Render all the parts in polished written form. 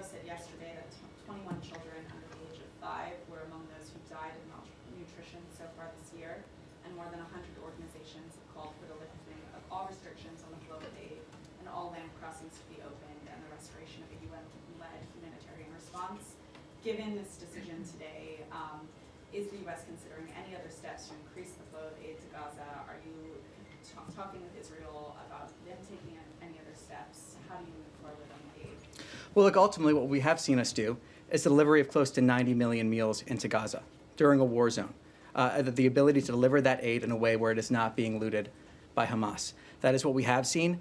said yesterday that 21 children under the age of 5 were among those who died of malnutrition so far this year, and more than 100 organizations have called for the lifting of all restrictions on the flow of aid and all land crossings to be opened and the restoration of a UN-led humanitarian response. Given this decision today, is the U.S. considering any other steps to increase the flow of aid to Gaza? Are you talking with Israel about them taking any other steps? How do you move forward on the aid? Well, look, ultimately what we have seen us do is the delivery of close to 90 million meals into Gaza during a war zone. The ability to deliver that aid in a way where it is not being looted by Hamas. That is what we have seen.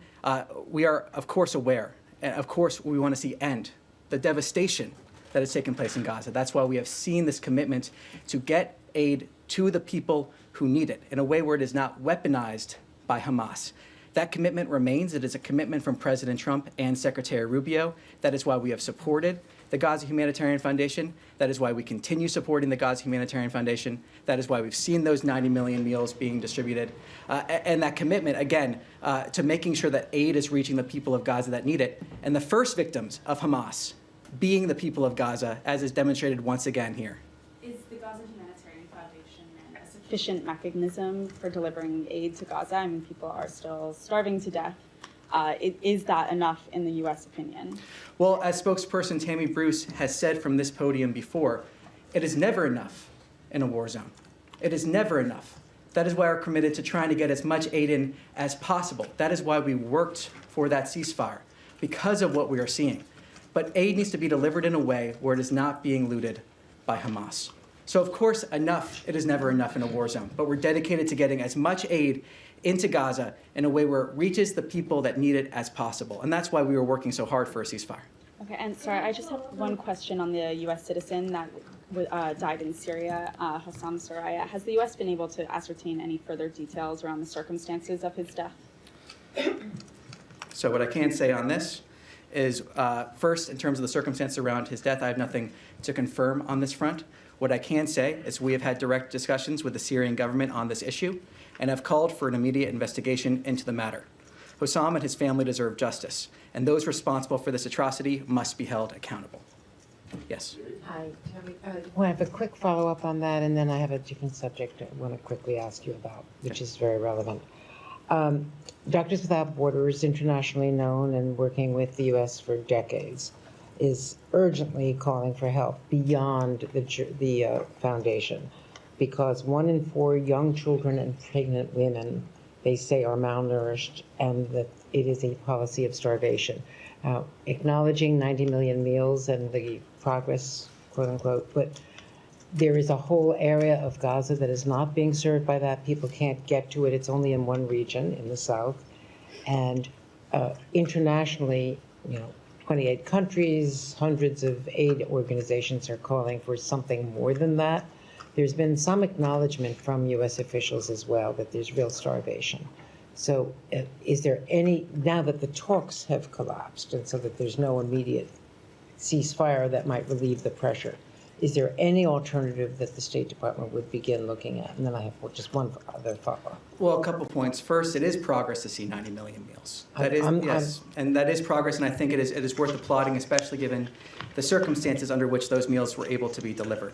We are, of course, aware, and of course we want to see end the devastation that has taken place in Gaza. That's why we have seen this commitment to get aid to the people who need it in a way where it is not weaponized by Hamas. That commitment remains. It is a commitment from President Trump and Secretary Rubio. That is why we have supported the Gaza Humanitarian Foundation. That is why we continue supporting the Gaza Humanitarian Foundation. That is why we've seen those 90 million meals being distributed. And that commitment, again, to making sure that aid is reaching the people of Gaza that need it. And the first victims of Hamas being the people of Gaza, as is demonstrated once again here. Is the Gaza Humanitarian Foundation a sufficient mechanism for delivering aid to Gaza? I mean, people are still starving to death. Is that enough in the U.S. opinion? Well, as spokesperson Tammy Bruce has said from this podium before, it is never enough in a war zone. It is never enough. That is why we're committed to trying to get as much aid in as possible. That is why we worked for that ceasefire, because of what we are seeing. But aid needs to be delivered in a way where it is not being looted by Hamas. So of course, enough, it is never enough in a war zone, but we're dedicated to getting as much aid into Gaza in a way where it reaches the people that need it as possible. And that's why we were working so hard for a ceasefire. Okay, and sorry, I just have one question on the U.S. citizen that died in Syria, Ahlam. Has the U.S. been able to ascertain any further details around the circumstances of his death? So what I can say on this is, first, in terms of the circumstances around his death, I have nothing to confirm on this front. What I can say is we have had direct discussions with the Syrian government on this issue and have called for an immediate investigation into the matter. Hussam and his family deserve justice, and those responsible for this atrocity must be held accountable. Yes? Hi, Tommy. I have a quick follow-up on that, and then I have a different subject I want to quickly ask you about, which is very relevant. Doctors Without Borders, internationally known and working with the U.S. for decades, is urgently calling for help beyond the foundation, because 1 in 4 young children and pregnant women, they say, are malnourished, and that it is a policy of starvation. Acknowledging 90 million meals and the progress, quote unquote, but there is a whole area of Gaza that is not being served by that. People can't get to it. It's only in one region, in the south. And internationally, 28 countries, hundreds of aid organizations are calling for something more than that. There's been some acknowledgement from U.S. officials as well that there's real starvation. So is there any, now that the talks have collapsed and so that there's no immediate ceasefire that might relieve the pressure, is there any alternative that the State Department would begin looking at? And then I have just one other follow-up. Well, a couple points. First, it is progress to see 90 million meals. That is, yes, and that is progress, and I think it is worth applauding, especially given the circumstances under which those meals were able to be delivered.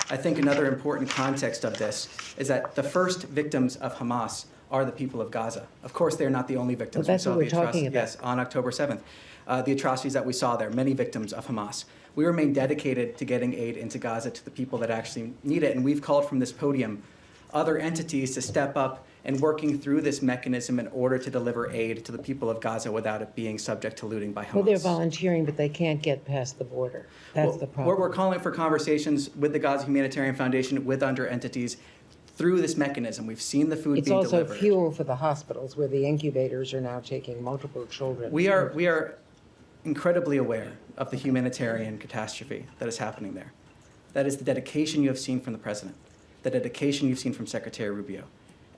I think another important context of this is that the first victims of Hamas are the people of Gaza. Of course, they're not the only victims. Well, that's what we're talking about. Yes, on October 7th. The atrocities that we saw there, many victims of Hamas. We remain dedicated to getting aid into Gaza to the people that actually need it, and we've called from this podium other entities to step up and working through this mechanism in order to deliver aid to the people of Gaza without it being subject to looting by Hamas. Well, they're volunteering, but they can't get past the border. That's the problem. We're calling for conversations with the Gaza Humanitarian Foundation, with under entities, through this mechanism. We've seen the food being delivered. It's also fuel for the hospitals, where the incubators are now taking multiple children. We are incredibly aware of the humanitarian catastrophe that is happening there. That is the dedication you have seen from the President, the dedication you've seen from Secretary Rubio.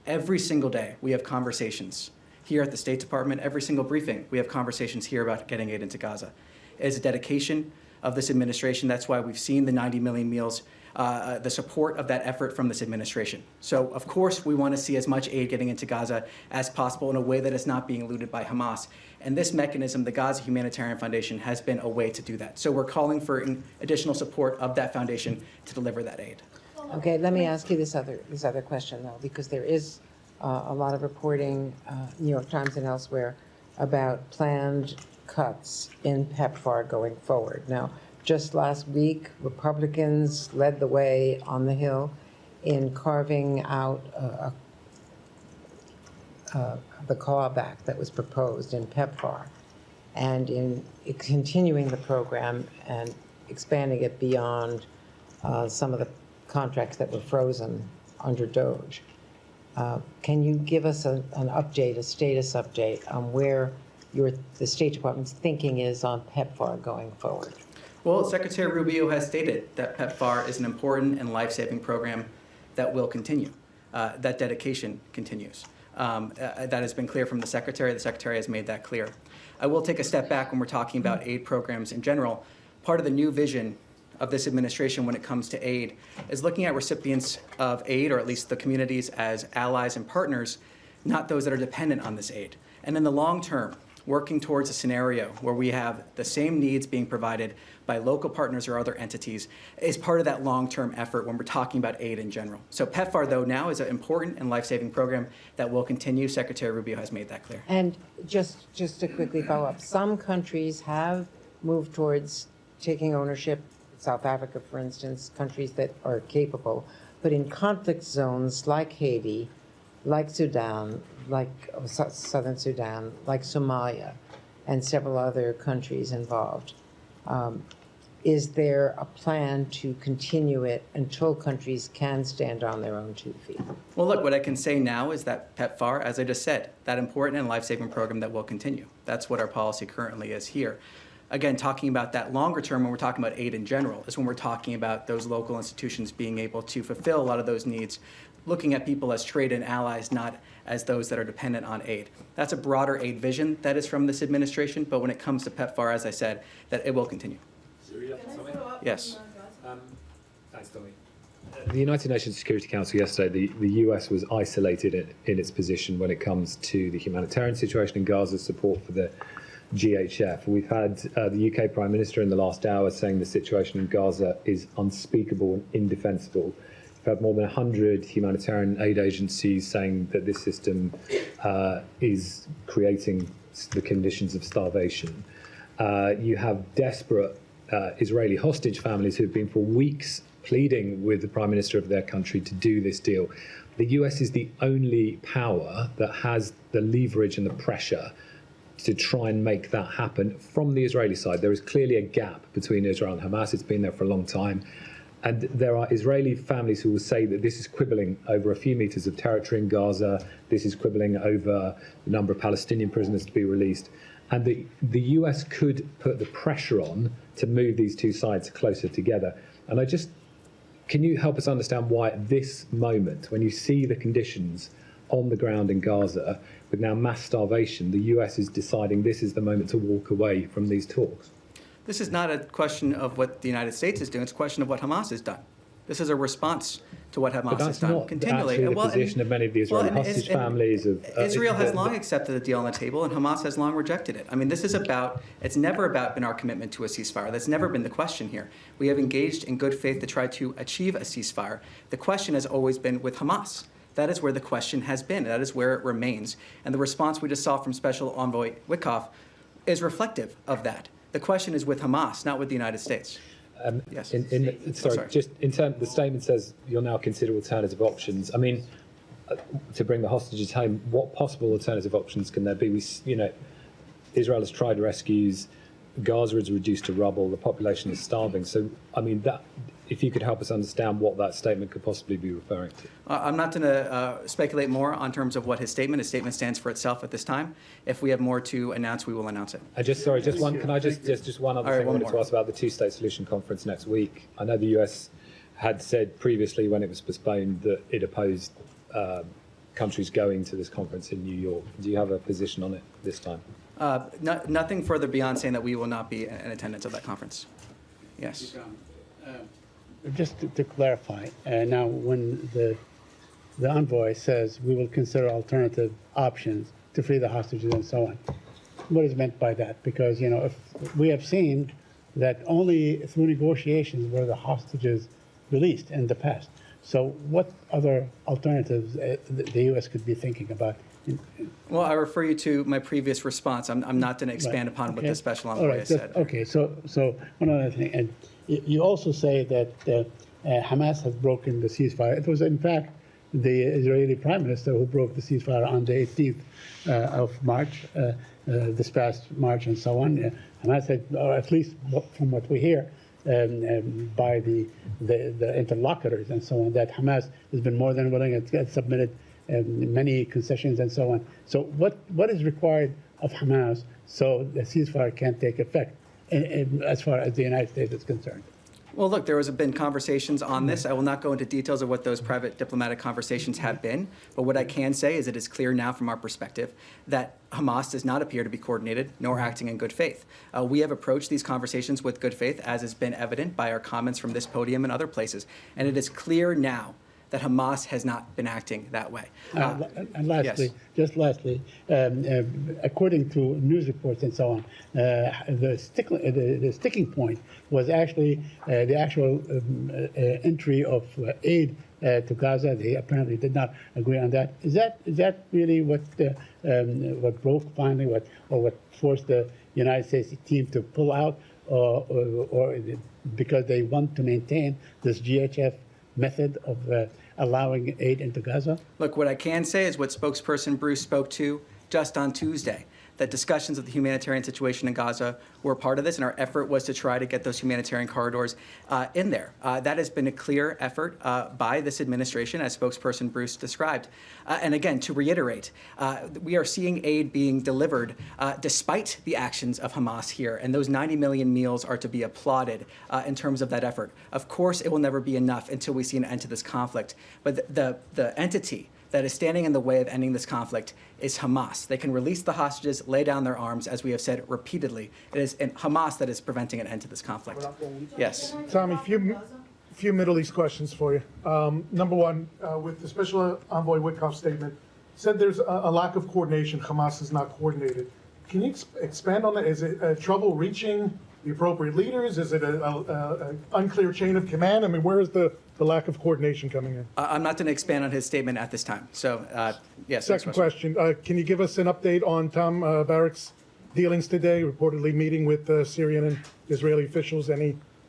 Every single day, we have conversations here at the State Department. Every single briefing, we have conversations here about getting aid into Gaza. It is a dedication of this administration. That's why we've seen the 90 million meals the support of that effort from this administration. So, of course, we want to see as much aid getting into Gaza as possible in a way that is not being looted by Hamas. And this mechanism, the Gaza Humanitarian Foundation, has been a way to do that. So we're calling for additional support of that foundation to deliver that aid. Okay, let me ask you this other question, though, because there is a lot of reporting, New York Times and elsewhere, about planned cuts in PEPFAR going forward. Now, just last week, Republicans led the way on the Hill in carving out the clawback that was proposed in PEPFAR and in continuing the program and expanding it beyond some of the contracts that were frozen under DOGE. Can you give us an update, a status update on where the State Department's thinking is on PEPFAR going forward? Well, Secretary Rubio has stated that PEPFAR is an important and life-saving program that will continue. That dedication continues. That has been clear from the Secretary. The Secretary has made that clear. I will take a step back when we're talking about aid programs in general. Part of the new vision of this administration when it comes to aid is looking at recipients of aid, or at least the communities, as allies and partners, not those that are dependent on this aid. And in the long term, working towards a scenario where we have the same needs being provided by local partners or other entities is part of that long-term effort when we're talking about aid in general. So PEPFAR, though, now is an important and life-saving program that will continue. Secretary Rubio has made that clear. And just to quickly follow up, some countries have moved towards taking ownership, South Africa, for instance, countries that are capable, but in conflict zones like Haiti, like Sudan, like Southern Sudan, like Somalia, and several other countries involved. Is there a plan to continue it until countries can stand on their own 2 feet? Well, look, what I can say now is that PEPFAR, as I just said, that important and life-saving program that will continue. That's what our policy currently is here. Again, talking about that longer term, when we're talking about aid in general, is when we're talking about those local institutions being able to fulfill a lot of those needs, looking at people as trade and allies, not as those that are dependent on aid. That's a broader aid vision that is from this administration, but when it comes to PEPFAR, as I said, that it will continue. Syria, Tommy? Yes. Thanks, Tommy. The United Nations Security Council yesterday, the US was isolated in its position when it comes to the humanitarian situation in Gaza, support for the GHF. We've had the UK Prime Minister in the last hour saying the situation in Gaza is unspeakable and indefensible. We've had more than 100 humanitarian aid agencies saying that this system is creating the conditions of starvation. You have desperate Israeli hostage families who've been for weeks pleading with the Prime Minister of their country to do this deal. The US is the only power that has the leverage and the pressure to try and make that happen from the Israeli side. There is clearly a gap between Israel and Hamas. It's been there for a long time. And there are Israeli families who will say that this is quibbling over a few meters of territory in Gaza. This is quibbling over the number of Palestinian prisoners to be released. And the US could put the pressure on to move these two sides closer together. And can you help us understand why at this moment, when you see the conditions on the ground in Gaza, with now mass starvation, the US is deciding this is the moment to walk away from these talks? This is not a question of what the United States is doing. It's a question of what Hamas has done. This is a response to what Hamas has done continually. But that's not actually the position of many of the Israeli hostage families. Israel has long accepted the deal on the table, and Hamas has long rejected it. I mean, it's never been our commitment to a ceasefire. That's never been the question here. We have engaged in good faith to try to achieve a ceasefire. The question has always been with Hamas. That is where the question has been. That is where it remains. And the response we just saw from Special Envoy Witkoff is reflective of that. The question is with Hamas, not with the United States. Yes. Just in terms, the statement says you'll now consider alternative options. I mean, to bring the hostages home, what possible alternative options can there be? Israel has tried rescues. Gaza is reduced to rubble. The population is starving. So, I mean, if you could help us understand what that statement could possibly be referring to. I'm not going to speculate more on terms of what his statement stands for itself at this time. If we have more to announce, we will announce it. Just one other thing I wanted to ask about the two-state solution conference next week. I know the US had said previously when it was postponed that it opposed countries going to this conference in New York. Do you have a position on it this time? Nothing further beyond saying that we will not be in attendance of that conference. Yes. just to clarify, now when the envoy says we will consider alternative options to free the hostages and so on, what is meant by that? Because, you know, if we have seen that only through negotiations were the hostages released in the past. So what other alternatives the U.S. could be thinking about? Well, I refer you to my previous response. I'm not going to expand upon what the special envoy has said. Okay, so one other thing, and you also say that Hamas has broken the ceasefire. It was, in fact, the Israeli Prime Minister who broke the ceasefire on the 18th of March, this past March and so on. Hamas had, or at least from what we hear, by the interlocutors and so on, that Hamas has been more than willing and submitted many concessions and so on. So what is required of Hamas so the ceasefire can take effect as far as the United States is concerned? Well, look, there has been conversations on this. I will not go into details of what those private diplomatic conversations have been, but what I can say is it is clear now from our perspective that Hamas does not appear to be coordinated nor acting in good faith. We have approached these conversations with good faith, as has been evident by our comments from this podium and other places, and it is clear now that Hamas has not been acting that way. And lastly, yes. just lastly, according to news reports and so on, the sticking point was actually the actual entry of aid to Gaza. They apparently did not agree on that. Is that really what broke finally, what forced the United States team to pull out, or because they want to maintain this GHF method of allowing aid into Gaza? Look, what I can say is what spokesperson Bruce spoke to just on Tuesday, that discussions of the humanitarian situation in Gaza were part of this, and our effort was to try to get those humanitarian corridors in there. That has been a clear effort by this administration, as spokesperson Bruce described. And again, to reiterate, we are seeing aid being delivered despite the actions of Hamas here, and those 90 million meals are to be applauded in terms of that effort. Of course, it will never be enough until we see an end to this conflict, but the entity that is standing in the way of ending this conflict is Hamas. They can release the hostages, lay down their arms, as we have said repeatedly. It is Hamas that is preventing an end to this conflict. Yes. Tommy, few Middle East questions for you. Number one, with the Special Envoy Witkoff's statement, said there's a lack of coordination. Hamas is not coordinated. Can you expand on that? Is it trouble reaching the appropriate leaders? Is it an unclear chain of command? I mean, where is the lack of coordination coming in? I'm not going to expand on his statement at this time. So, yes. Second question. Can you give us an update on Tom Barak's dealings today, reportedly meeting with Syrian and Israeli officials?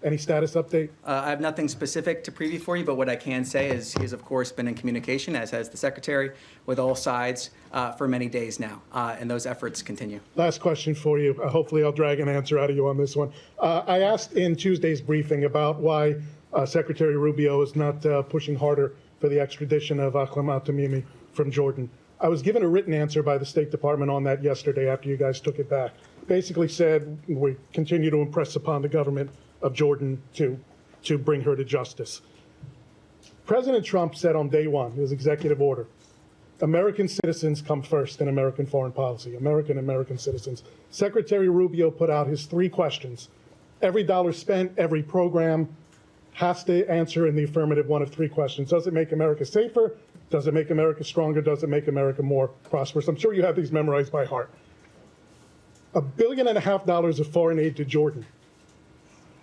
Any status update? I have nothing specific to preview for you, but what I can say is he has, of course, been in communication, as has the Secretary, with all sides for many days now, and those efforts continue. Last question for you. Hopefully I'll drag an answer out of you on this one. I asked in Tuesday's briefing about why Secretary Rubio is not pushing harder for the extradition of Ahlam Tamimi from Jordan. I was given a written answer by the State Department on that yesterday after you guys took it back. Basically said we continue to impress upon the government of Jordan to bring her to justice. President Trump said on day one, his executive order, American citizens come first in American foreign policy, American citizens. Secretary Rubio put out his 3 questions. Every dollar spent, every program has to answer in the affirmative one of 3 questions. Does it make America safer? Does it make America stronger? Does it make America more prosperous? I'm sure you have these memorized by heart. $1.5 billion of foreign aid to Jordan.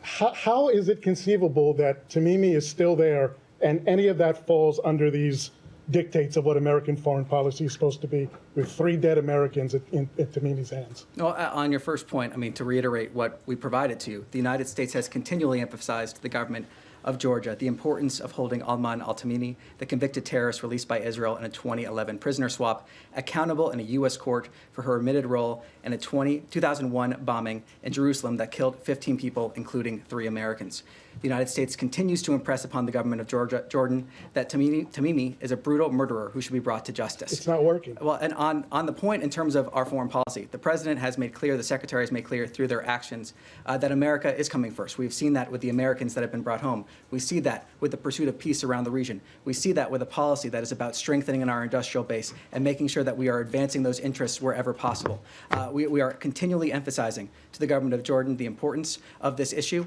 How is it conceivable that Tamimi is still there and any of that falls under these dictates of what American foreign policy is supposed to be, with 3 dead Americans in Tamimi's hands? Well, on your first point, I mean, to reiterate what we provided to you, the United States has continually emphasized to the government of Georgia the importance of holding Ahlam al-Tamimi, the convicted terrorist released by Israel in a 2011 prisoner swap, accountable in a U.S. court for her admitted role in a 2001 bombing in Jerusalem that killed 15 people, including 3 Americans. The United States continues to impress upon the government of Jordan that Tamimi is a brutal murderer who should be brought to justice. It's not working. Well, and on the point in terms of our foreign policy, the president has made clear, the secretary has made clear through their actions that America is coming first. We've seen that with the Americans that have been brought home. We see that with the pursuit of peace around the region. We see that with a policy that is about strengthening our industrial base and making sure that we are advancing those interests wherever possible. We are continually emphasizing to the government of Jordan the importance of this issue,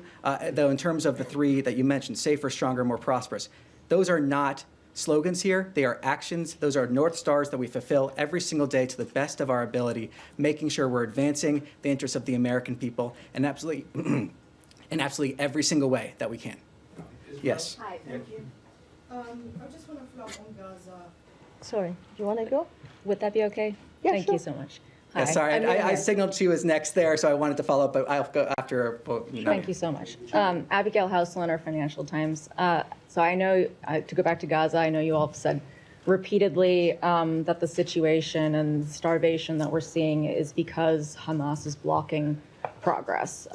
though in terms of the three that you mentioned, safer, stronger, more prosperous. Those are not slogans here. They are actions. Those are North Stars that we fulfill every single day to the best of our ability, making sure we're advancing the interests of the American people in absolutely, in absolutely every single way that we can. Yes. Hi, thank you. I just want to follow up on Gaza. Sorry, you want to go? Would that be okay? Yeah, Thank sure. you so much. Yeah, Hi, sorry, I'm I Abigail. signaled she was next there, so I wanted to follow up, but I'll go after. Thank you so much. Abigail Houseland, Financial Times. So I know, to go back to Gaza, I know you all have said repeatedly that the situation and starvation that we're seeing is because Hamas is blocking progress,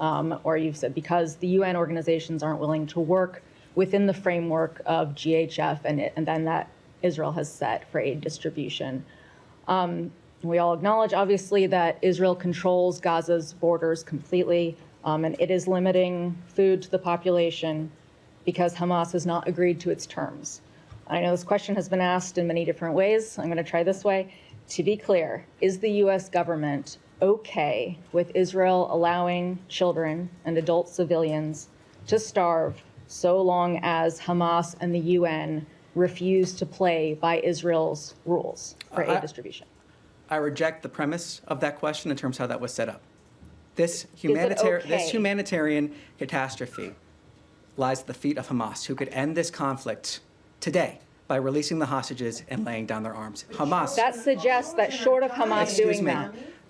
or you've said because the UN organizations aren't willing to work within the framework of GHF and then that Israel has set for aid distribution. We all acknowledge, obviously, that Israel controls Gaza's borders completely, and it is limiting food to the population because Hamas has not agreed to its terms. I know this question has been asked in many different ways. I'm going to try this way. To be clear, is the U.S. government okay with Israel allowing children and adult civilians to starve so long as Hamas and the UN refuse to play by Israel's rules for aid distribution? I reject the premise of that question in terms of how that was set up. This okay? humanitarian catastrophe lies at the feet of Hamas, who could end this conflict today by releasing the hostages and laying down their arms. Hamas. That suggests that short of Hamas Excuse doing me.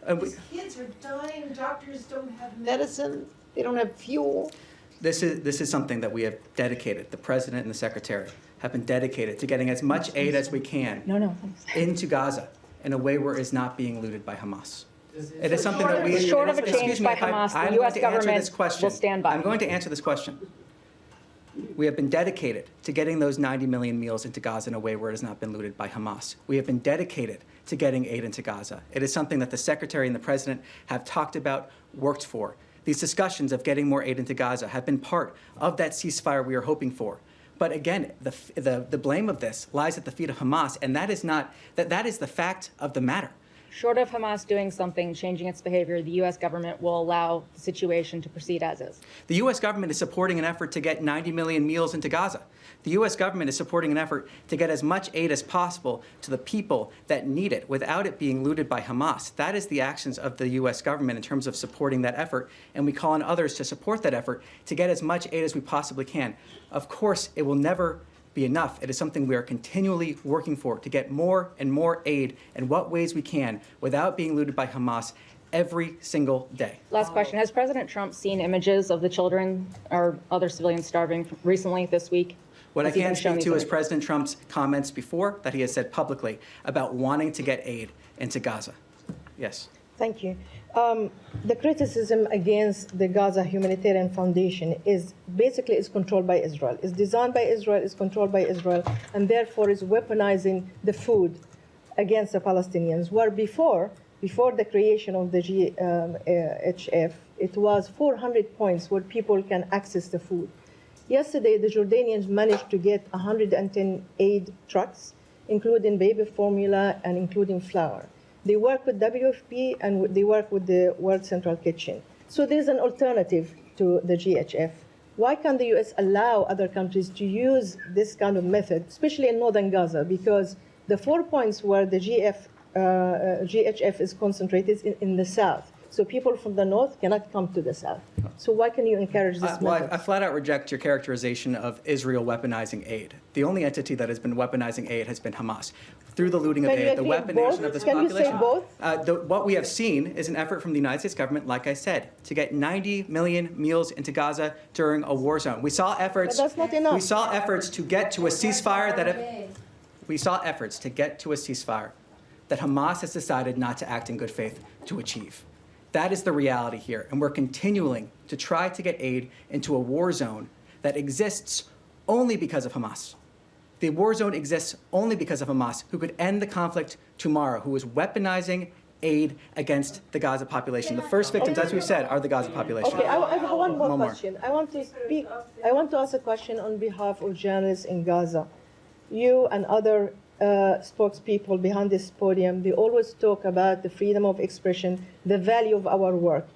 that, These kids are dying, doctors don't have Medicine, they don't have fuel. This is something that we have dedicated. The president and the secretary have been dedicated to getting as much aid as we can into Gaza in a way where it is not being looted by Hamas. It is something that we... short of a excuse change me, by if I- Hamas, the I'm U.S. going to answer government this question. will stand by. I'm going to answer this question. We have been dedicated to getting those 90 million meals into Gaza in a way where it has not been looted by Hamas. We have been dedicated to getting aid into Gaza. It is something that the Secretary and the President have talked about, worked for. These discussions of getting more aid into Gaza have been part of that ceasefire we are hoping for. But again, the blame of this lies at the feet of Hamas, and that is the fact of the matter. Short of Hamas doing something, changing its behavior, the U.S. government will allow the situation to proceed as is. The U.S. government is supporting an effort to get 90 million meals into Gaza. The U.S. government is supporting an effort to get as much aid as possible to the people that need it without it being looted by Hamas. That is the actions of the U.S. government in terms of supporting that effort, and we call on others to support that effort to get as much aid as we possibly can. Of course, it will never be enough. It is something we are continually working for, to get more and more aid in what ways we can without being looted by Hamas every single day. Last question. Has President Trump seen images of the children or other civilians starving recently this week? What I Has he can been showing speak to these is President Trump's comments before that he has said publicly about wanting to get aid into Gaza. Yes. Thank you. The criticism against the Gaza Humanitarian Foundation is basically controlled by Israel. It's designed by Israel, it's controlled by Israel, and therefore is weaponizing the food against the Palestinians. Where before the creation of the GHF, it was 400 points where people can access the food. Yesterday, the Jordanians managed to get 110 aid trucks, including baby formula and including flour. They work with WFP and they work with the World Central Kitchen. So there's an alternative to the GHF. Why can't the U.S. allow other countries to use this kind of method, especially in northern Gaza? Because the 4 points where the GHF is concentrated in the south. So people from the north cannot come to the south. So why can you encourage this method? I flat out reject your characterization of Israel weaponizing aid. The only entity that has been weaponizing aid has been Hamas. Through the looting of Can you aid, the agree weaponization both? of this Can you say population. both? What we have seen is an effort from the United States government, like I said, to get 90 million meals into Gaza during a war zone. We saw efforts. But that's not enough. We saw efforts to get to a ceasefire that Hamas has decided not to act in good faith to achieve. That is the reality here, and we're continuing to try to get aid into a war zone that exists only because of Hamas. The war zone exists only because of Hamas, who could end the conflict tomorrow, who is weaponizing aid against the Gaza population. The first victims, as we've said, are the Gaza population. Okay, I have one more One more. question. I want to ask a question on behalf of journalists in Gaza. You and other spokespeople behind this podium, they always talk about the freedom of expression, the value of our work.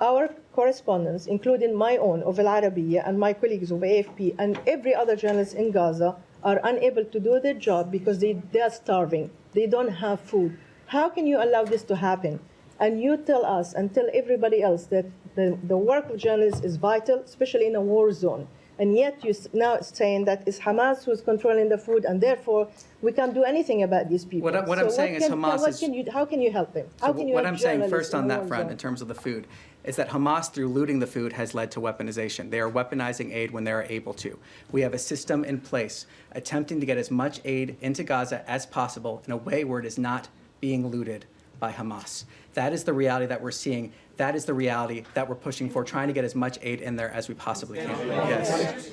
our correspondents, including my own of Al Arabiya and my colleagues of AFP and every other journalist in Gaza, are unable to do their job because they are starving. They don't have food. How can you allow this to happen? And you tell us and tell everybody else that the work of journalists is vital, especially in a war zone. And yet you're now saying that it's Hamas who's controlling the food, and therefore we can't do anything about these people. What I'm saying is Hamas is... How can you help them? How can you what help I'm saying journalists first in on a that war front, zone? in terms of the food, is that Hamas, through looting the food, has led to weaponization. They are weaponizing aid when they are able to. We have a system in place attempting to get as much aid into Gaza as possible in a way where it is not being looted by Hamas. That is the reality that we're seeing. That is the reality that we're pushing for, trying to get as much aid in there as we possibly can. Yes.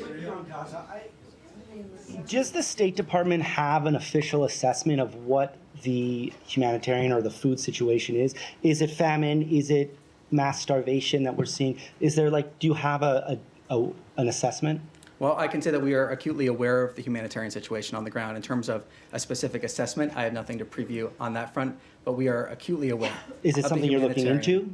Does the State Department have an official assessment of what the humanitarian or the food situation is? Is it famine? Is it mass starvation that we're seeing? Is there do you have an assessment? Well, I can say that we are acutely aware of the humanitarian situation on the ground. In terms of a specific assessment, I have nothing to preview on that front, but we are acutely aware. Is it something you're looking into?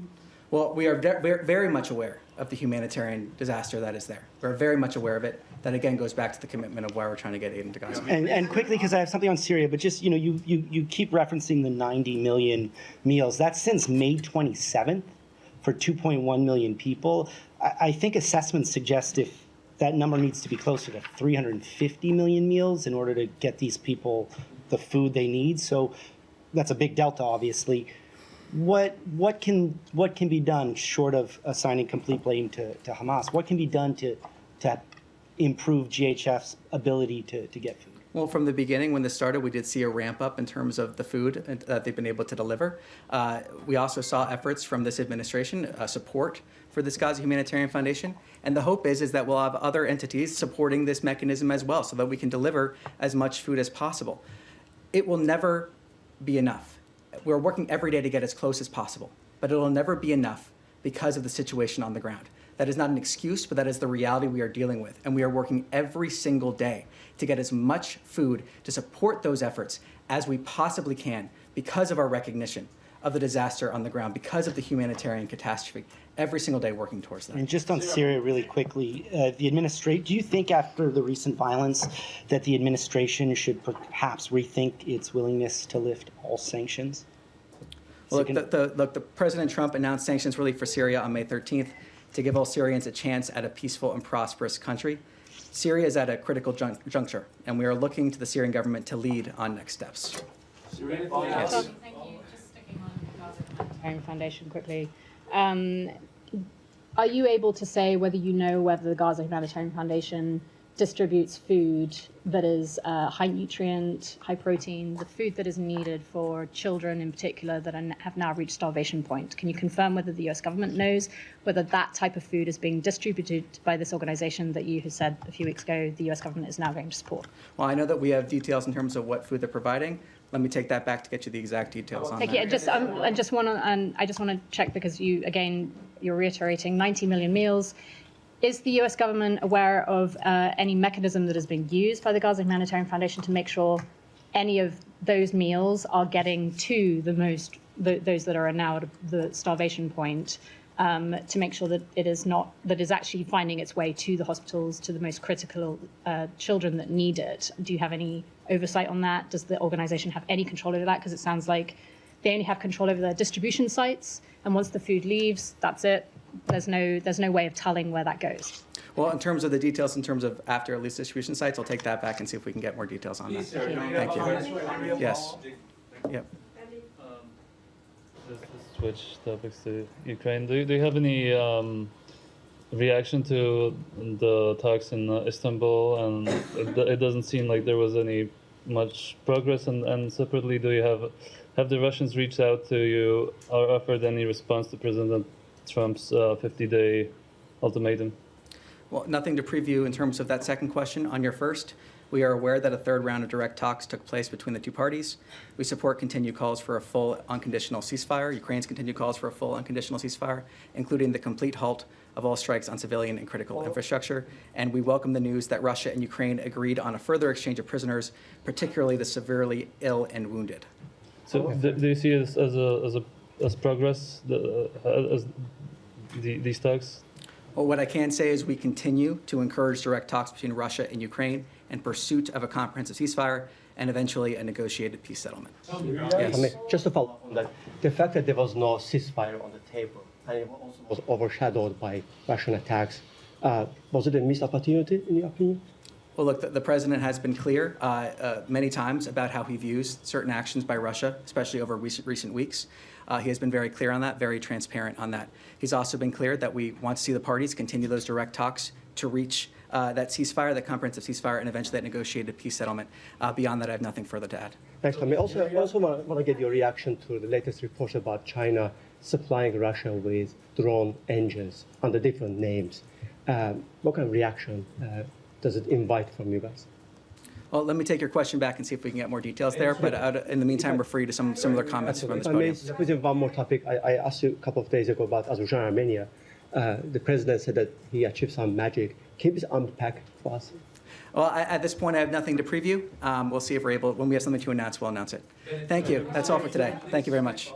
Well, we are very much aware of the humanitarian disaster that is there. We're very much aware of it. That, again, goes back to the commitment of why we're trying to get aid into Gaza. And quickly, because I have something on Syria, but just, you keep referencing the 90 million meals. That's since May 27th for 2.1 million people. I think assessments suggest if that number needs to be closer to 350 million meals in order to get these people the food they need. So that's a big delta, obviously. What can be done short of assigning complete blame to Hamas? What can be done to improve GHF's ability to get food? Well, from the beginning, when this started, we did see a ramp up in terms of the food that they've been able to deliver. We also saw efforts from this administration, support for this Gaza Humanitarian Foundation. And the hope is that we'll have other entities supporting this mechanism as well so that we can deliver as much food as possible. It will never be enough. We're working every day to get as close as possible, but it will never be enough because of the situation on the ground. That is not an excuse, but that is the reality we are dealing with. And we are working every single day to get as much food to support those efforts as we possibly can because of our recognition of the disaster on the ground, because of the humanitarian catastrophe. Every single day working towards that. And just on Syria really quickly, do you think after the recent violence that the administration should perhaps rethink its willingness to lift all sanctions? Well, look, President Trump announced sanctions relief for Syria on May 13th to give all Syrians a chance at a peaceful and prosperous country. Syria is at a critical juncture, and we are looking to the Syrian government to lead on next steps. Thank you. Just sticking on Gaza Humanitarian Foundation quickly. Are you able to say whether you know whether the Gaza Humanitarian Foundation distributes food that is high nutrient, high protein, the food that is needed for children in particular that have now reached starvation point? Can you confirm whether the US government knows whether that type of food is being distributed by this organization that you have said a few weeks ago the US government is now going to support? Well, I know that we have details in terms of what food they're providing. Let me take that back to get you the exact details on that. I just want to check because you're reiterating 90 million meals. Is the US government aware of any mechanism that is being used by the Gaza Humanitarian Foundation to make sure any of those meals are getting to those that are now at the starvation point, to make sure that it is actually finding its way to the hospitals, to the most critical children that need it? Do you have any oversight on that? Does the organization have any control over that? Because it sounds like they only have control over their distribution sites, and once the food leaves, that's it. There's no way of telling where that goes. Well, in terms of the details, in terms of after at least distribution sites, I'll take that back and see if we can get more details on that. Thank you. Yes. Yep. Just to switch topics to Ukraine, do you have any reaction to the talks in Istanbul? And it doesn't seem like there was any much progress. And separately, do you have the Russians reached out to you or offered any response to President Trump's 50-day ultimatum? Well, nothing to preview in terms of that second question. On your first, we are aware that a third round of direct talks took place between the two parties. We support continued calls for a full unconditional ceasefire, Ukraine's continued calls for a full unconditional ceasefire, including the complete halt of all strikes on civilian and critical infrastructure. And we welcome the news that Russia and Ukraine agreed on a further exchange of prisoners, particularly the severely ill and wounded. So do you see it as progress, as these talks? Well, what I can say is we continue to encourage direct talks between Russia and Ukraine in pursuit of a comprehensive ceasefire and eventually a negotiated peace settlement. I mean, just to follow up on that, the fact that there was no ceasefire on the table and it also was overshadowed by Russian attacks, was it a missed opportunity in your opinion? Well, look, the president has been clear many times about how he views certain actions by Russia, especially over recent weeks. He has been very clear on that, very transparent on that. He's also been clear that we want to see the parties continue those direct talks to reach that ceasefire, that comprehensive ceasefire, and eventually that negotiated peace settlement. Beyond that, I have nothing further to add. Thanks, Tommy. Also, I also want to get your reaction to the latest reports about China supplying Russia with drone engines under different names. What kind of reaction does it invite from you guys? Well, let me take your question back and see if we can get more details there. But in the meantime, refer you to some similar comments from this podium. If I may put in one more topic, I asked you a couple of days ago about Azerbaijan and Armenia. The president said that he achieved some magic. Can you please unpack for us? Well, at this point, I have nothing to preview. We'll see if we're able, when we have something to announce, we'll announce it. Thank you. That's all for today. Thank you very much.